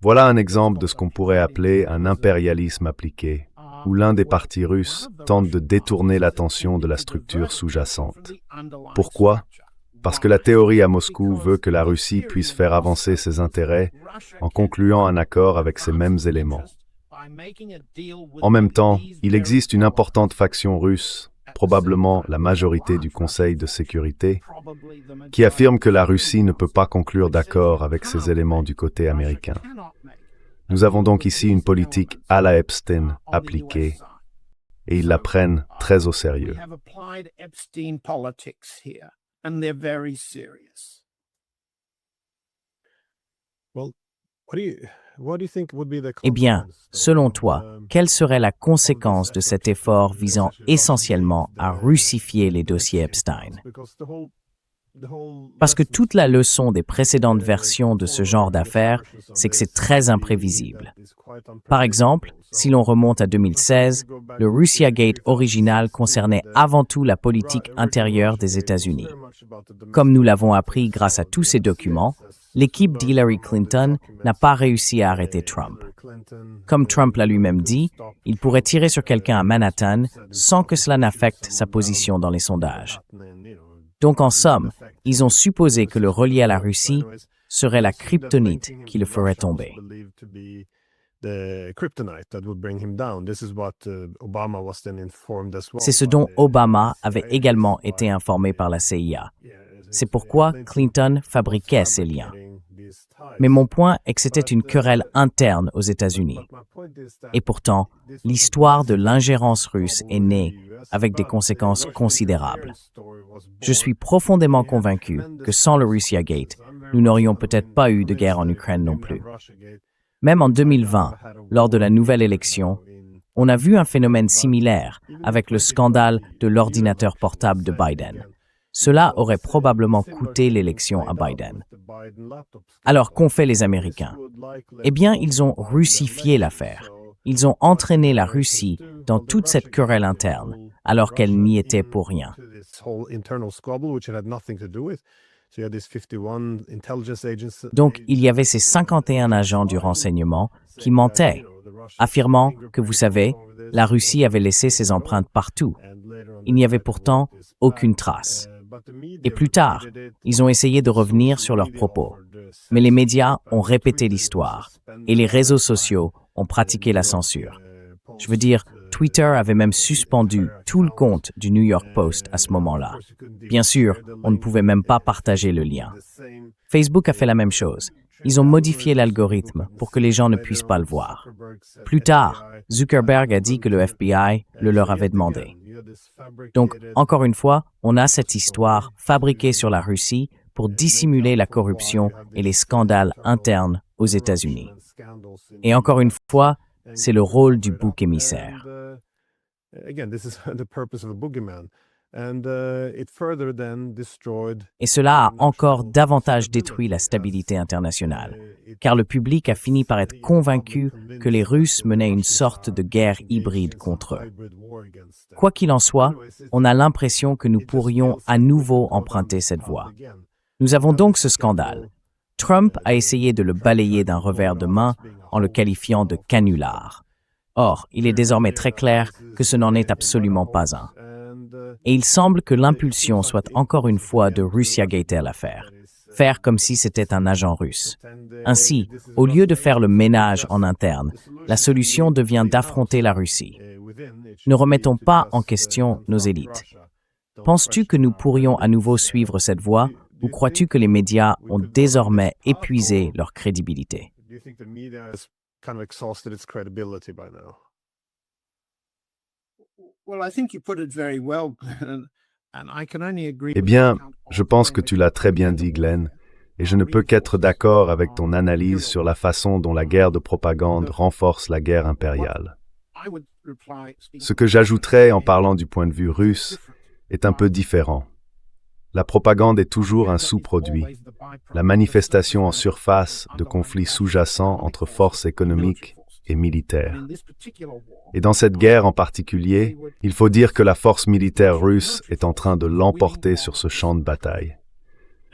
B: Voilà un exemple de ce qu'on pourrait appeler un impérialisme appliqué, où l'un des partis russes tente de détourner l'attention de la structure sous-jacente. Pourquoi? Parce que la théorie à Moscou veut que la Russie puisse faire avancer ses intérêts en concluant un accord avec ces mêmes éléments. En même temps, il existe une importante faction russe, probablement la majorité du Conseil de sécurité, qui affirme que la Russie ne peut pas conclure d'accord avec ces éléments du côté américain. Nous avons donc ici une politique à la Epstein appliquée, et ils la prennent très au sérieux.
C: And they're very serious. Well,
A: Eh bien, selon toi, quelle serait la conséquence de cet effort visant essentiellement à russifier les dossiers Epstein? Parce que toute la leçon des précédentes versions de ce genre d'affaires, c'est que c'est très imprévisible. Par exemple, si l'on remonte à 2016, le Russiagate original concernait avant tout la politique intérieure des États-Unis. Comme nous l'avons appris grâce à tous ces documents, l'équipe d'Hillary Clinton n'a pas réussi à arrêter Trump. Comme Trump l'a lui-même dit, il pourrait tirer sur quelqu'un à Manhattan sans que cela n'affecte sa position dans les sondages. Donc en somme, ils ont supposé que le relier à la Russie serait la kryptonite qui le ferait tomber. C'est ce dont Obama avait également été informé par la CIA. C'est pourquoi Clinton fabriquait ces liens. Mais mon point est que c'était une querelle interne aux États-Unis. Et pourtant, l'histoire de l'ingérence russe est née avec des conséquences considérables. Je suis profondément convaincu que sans le Russiagate, nous n'aurions peut-être pas eu de guerre en Ukraine non plus. Même en 2020, lors de la nouvelle élection, on a vu un phénomène similaire avec le scandale de l'ordinateur portable de Biden. Cela aurait probablement coûté l'élection à Biden. Alors, qu'ont fait les Américains? Eh bien, ils ont russifié l'affaire. Ils ont entraîné la Russie dans toute cette querelle interne, alors qu'elle n'y était pour rien. Donc, il y avait ces 51 agents du renseignement qui mentaient, affirmant que, vous savez, la Russie avait laissé ses empreintes partout. Il n'y avait pourtant aucune trace. Et plus tard, ils ont essayé de revenir sur leurs propos. Mais les médias ont répété l'histoire et les réseaux sociaux ont pratiqué la censure. Je veux dire, Twitter avait même suspendu tout le compte du New York Post à ce moment-là. Bien sûr, on ne pouvait même pas partager le lien. Facebook a fait la même chose. Ils ont modifié l'algorithme pour que les gens ne puissent pas le voir. Plus tard, Zuckerberg a dit que le FBI le leur avait demandé. Donc, encore une fois, on a cette histoire fabriquée sur la Russie pour dissimuler la corruption et les scandales internes aux États-Unis. Et encore une fois, c'est le rôle du bouc émissaire. Et cela a encore davantage détruit la stabilité internationale, car le public a fini par être convaincu que les Russes menaient une sorte de guerre hybride contre eux. Quoi qu'il en soit, on a l'impression que nous pourrions à nouveau emprunter cette voie. Nous avons donc ce scandale. Trump a essayé de le balayer d'un revers de main en le qualifiant de canular. Or, il est désormais très clair que ce n'en est absolument pas un. Et il semble que l'impulsion soit encore une fois de Russiagater l'affaire, faire comme si c'était un agent russe. Ainsi, au lieu de faire le ménage en interne, la solution devient d'affronter la Russie. Ne remettons pas en question nos élites. Penses-tu que nous pourrions à nouveau suivre cette voie ou crois-tu que les médias ont désormais épuisé leur crédibilité?
B: Eh bien, je pense que tu l'as très bien dit, Glenn, et je ne peux qu'être d'accord avec ton analyse sur la façon dont la guerre de propagande renforce la guerre impériale. Ce que j'ajouterais en parlant du point de vue russe est un peu différent. La propagande est toujours un sous-produit, la manifestation en surface de conflits sous-jacents entre forces économiques et militaires. Et dans cette guerre en particulier, il faut dire que la force militaire russe est en train de l'emporter sur ce champ de bataille.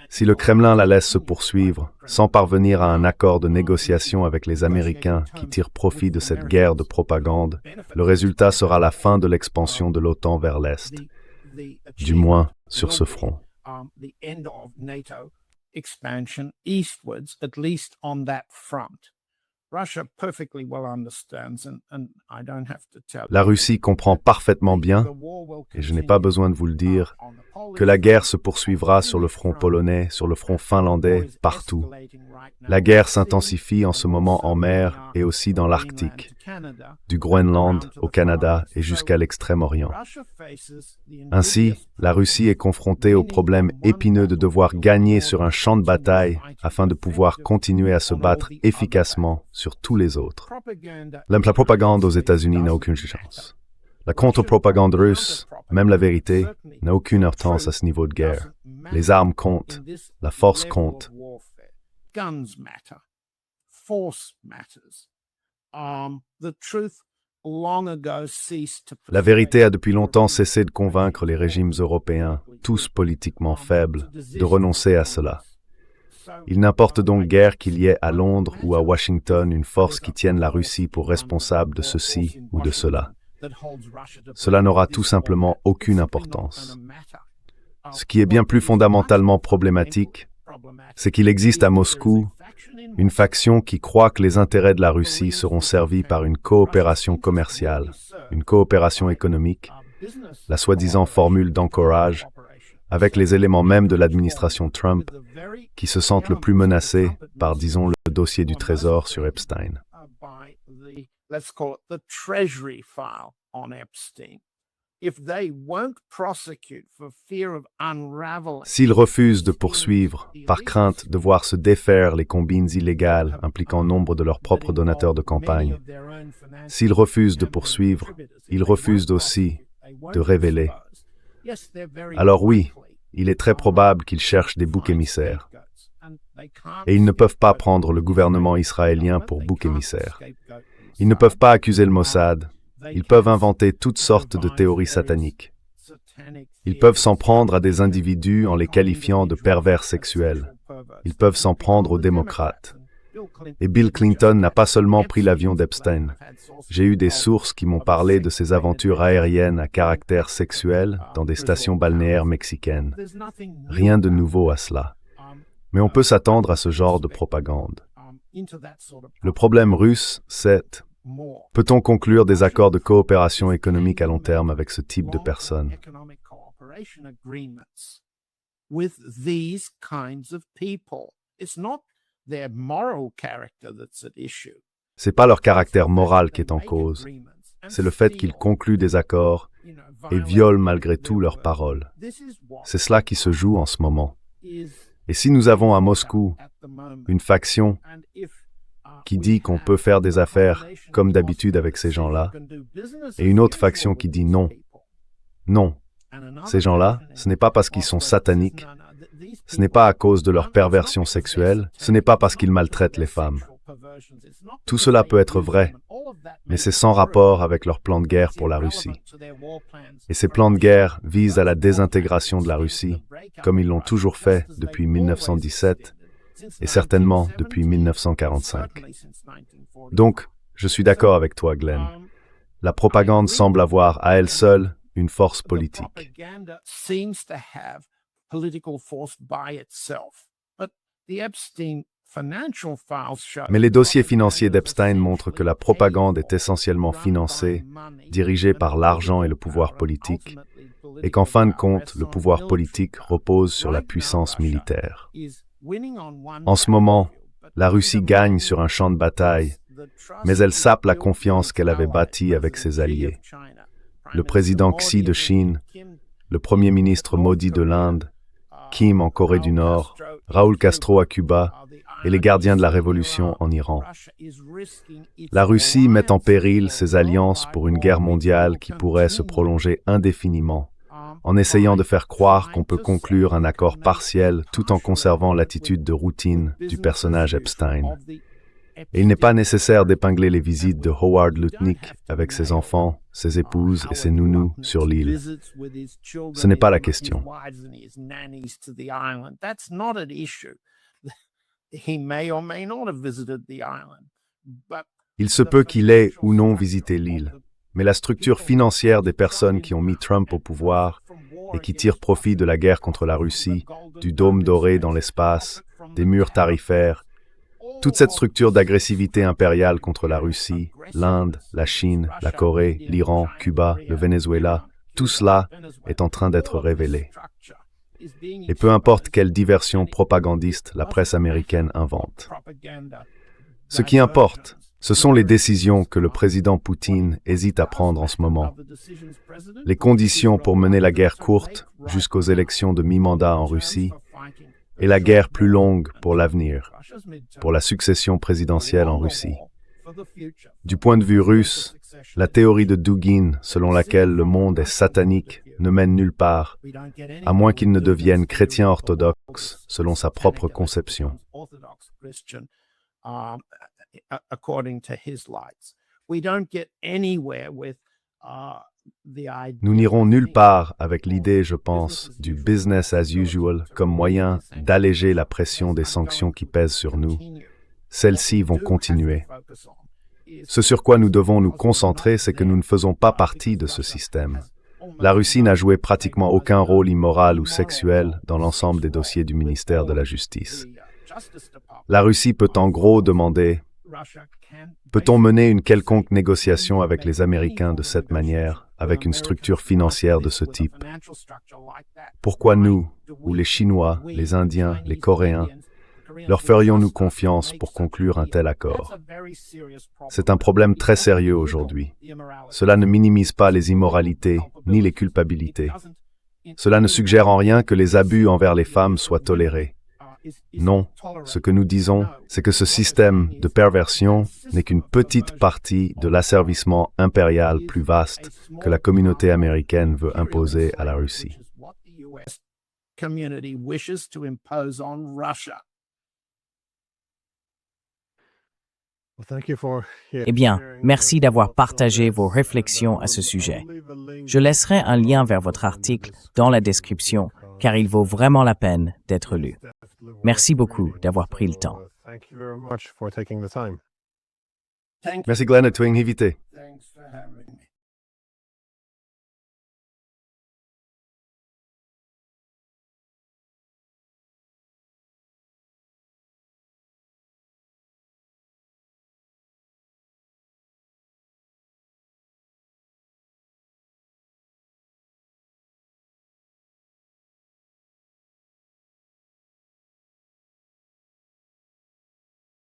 B: Si le Kremlin la laisse se poursuivre, sans parvenir à un accord de négociation avec les Américains qui tirent profit de cette guerre de propagande, le résultat sera la fin de l'expansion de l'OTAN vers l'Est, du moins sur ce front. La Russie comprend parfaitement bien, et je n'ai pas besoin de vous le dire, que la guerre se poursuivra sur le front polonais, sur le front finlandais, partout. La guerre s'intensifie en ce moment en mer et aussi dans l'Arctique, du Groenland au Canada et jusqu'à l'Extrême-Orient. Ainsi, la Russie est confrontée au problème épineux de devoir gagner sur un champ de bataille afin de pouvoir continuer à se battre efficacement sur tous les autres. La propagande aux États-Unis n'a aucune chance. La contre-propagande russe, même la vérité, n'a aucune importance à ce niveau de guerre. Les armes comptent, la force compte. La vérité a depuis longtemps cessé de convaincre les régimes européens, tous politiquement faibles, de renoncer à cela. Il n'importe donc guère qu'il y ait à Londres ou à Washington une force qui tienne la Russie pour responsable de ceci ou de cela. Cela n'aura tout simplement aucune importance. Ce qui est bien plus fondamentalement problématique, c'est qu'il existe à Moscou une faction qui croit que les intérêts de la Russie seront servis par une coopération commerciale, une coopération économique, la soi-disant formule d'encourage, avec les éléments mêmes de l'administration Trump, qui se sentent le plus menacés par, disons, le dossier du Trésor sur Epstein.
C: Let's call it the Treasury file on Epstein. If they won't prosecute for fear of unraveling.
B: S'ils refusent de poursuivre, par crainte de voir se défaire les combines illégales impliquant nombre de leurs propres donateurs de campagne, s'ils refusent de poursuivre, ils refusent aussi de révéler. Alors oui, il est très probable qu'ils cherchent des boucs émissaires. Et ils ne peuvent pas prendre le gouvernement israélien pour bouc émissaire. Ils ne peuvent pas accuser le Mossad. Ils peuvent inventer toutes sortes de théories sataniques. Ils peuvent s'en prendre à des individus en les qualifiant de pervers sexuels. Ils peuvent s'en prendre aux démocrates. Et Bill Clinton n'a pas seulement pris l'avion d'Epstein. J'ai eu des sources qui m'ont parlé de ses aventures aériennes à caractère sexuel dans des stations balnéaires mexicaines. Rien de nouveau à cela. Mais on peut s'attendre à ce genre de propagande. Le problème russe, c'est: peut-on conclure des accords de coopération économique à long terme avec ce type de personnes? Ce n'est pas leur caractère moral qui est en cause. C'est le fait qu'ils concluent des accords et violent malgré tout leurs paroles. C'est cela qui se joue en ce moment. Et si nous avons à Moscou une faction qui dit qu'on peut faire des affaires comme d'habitude avec ces gens-là, et une autre faction qui dit non. Non, ces gens-là, ce n'est pas parce qu'ils sont sataniques, ce n'est pas à cause de leur perversion sexuelle, ce n'est pas parce qu'ils maltraitent les femmes. Tout cela peut être vrai, mais c'est sans rapport avec leur plan de guerre pour la Russie. Et ces plans de guerre visent à la désintégration de la Russie, comme ils l'ont toujours fait depuis 1917, et certainement depuis 1945. Donc, je suis d'accord avec toi, Glenn. La propagande semble avoir, à elle seule, une force politique. Mais les dossiers financiers d'Epstein montrent que la propagande est essentiellement financée, dirigée par l'argent et le pouvoir politique, et qu'en fin de compte, le pouvoir politique repose sur la puissance militaire. En ce moment, la Russie gagne sur un champ de bataille, mais elle sape la confiance qu'elle avait bâtie avec ses alliés. Le président Xi de Chine, le premier ministre Modi de l'Inde, Kim en Corée du Nord, Raúl Castro à Cuba et les gardiens de la révolution en Iran. La Russie met en péril ses alliances pour une guerre mondiale qui pourrait se prolonger indéfiniment, en essayant de faire croire qu'on peut conclure un accord partiel tout en conservant l'attitude de routine du personnage Epstein. Et il n'est pas nécessaire d'épingler les visites de Howard Lutnick avec ses enfants, ses épouses et ses nounous sur l'île. Ce n'est pas la question. Il se peut qu'il ait ou non visité l'île, mais la structure financière des personnes qui ont mis Trump au pouvoir et qui tirent profit de la guerre contre la Russie, du dôme doré dans l'espace, des murs tarifaires, Toute cette structure d'agressivité impériale contre la Russie, l'Inde, la Chine, la Corée, l'Iran, Cuba, le Venezuela, tout cela est en train d'être révélé. Et peu importe quelle diversion propagandiste la presse américaine invente. Ce qui importe, ce sont les décisions que le président Poutine hésite à prendre en ce moment. Les conditions pour mener la guerre courte jusqu'aux élections de mi-mandat en Russie et la guerre plus longue pour l'avenir, pour la succession présidentielle en Russie. Du point de vue russe, la théorie de Dugin, selon laquelle le monde est satanique, ne mène nulle part, à moins qu'il ne devienne chrétien orthodoxe selon sa propre conception. Nous n'irons nulle part avec l'idée, je pense, du business as usual comme moyen d'alléger la pression des sanctions qui pèsent sur nous. Celles-ci vont continuer. Ce sur quoi nous devons nous concentrer, c'est que nous ne faisons pas partie de ce système. La Russie n'a joué pratiquement aucun rôle immoral ou sexuel dans l'ensemble des dossiers du ministère de la Justice. La Russie peut en gros demander « Peut-on mener une quelconque négociation avec les Américains de cette manière, avec une structure financière de ce type? Pourquoi nous, ou les Chinois, les Indiens, les Coréens, leur ferions-nous confiance pour conclure un tel accord? C'est un problème très sérieux aujourd'hui. Cela ne minimise pas les immoralités ni les culpabilités. Cela ne suggère en rien que les abus envers les femmes soient tolérés. Non, ce que nous disons, c'est que ce système de perversion n'est qu'une petite partie de l'asservissement impérial plus vaste que la communauté américaine veut imposer à la Russie.
A: Eh bien, merci d'avoir partagé vos réflexions à ce sujet. Je laisserai un lien vers votre article dans la description, car il vaut vraiment la peine d'être lu. Merci beaucoup d'avoir pris le temps.
B: Merci Glenn de t'avoir invité.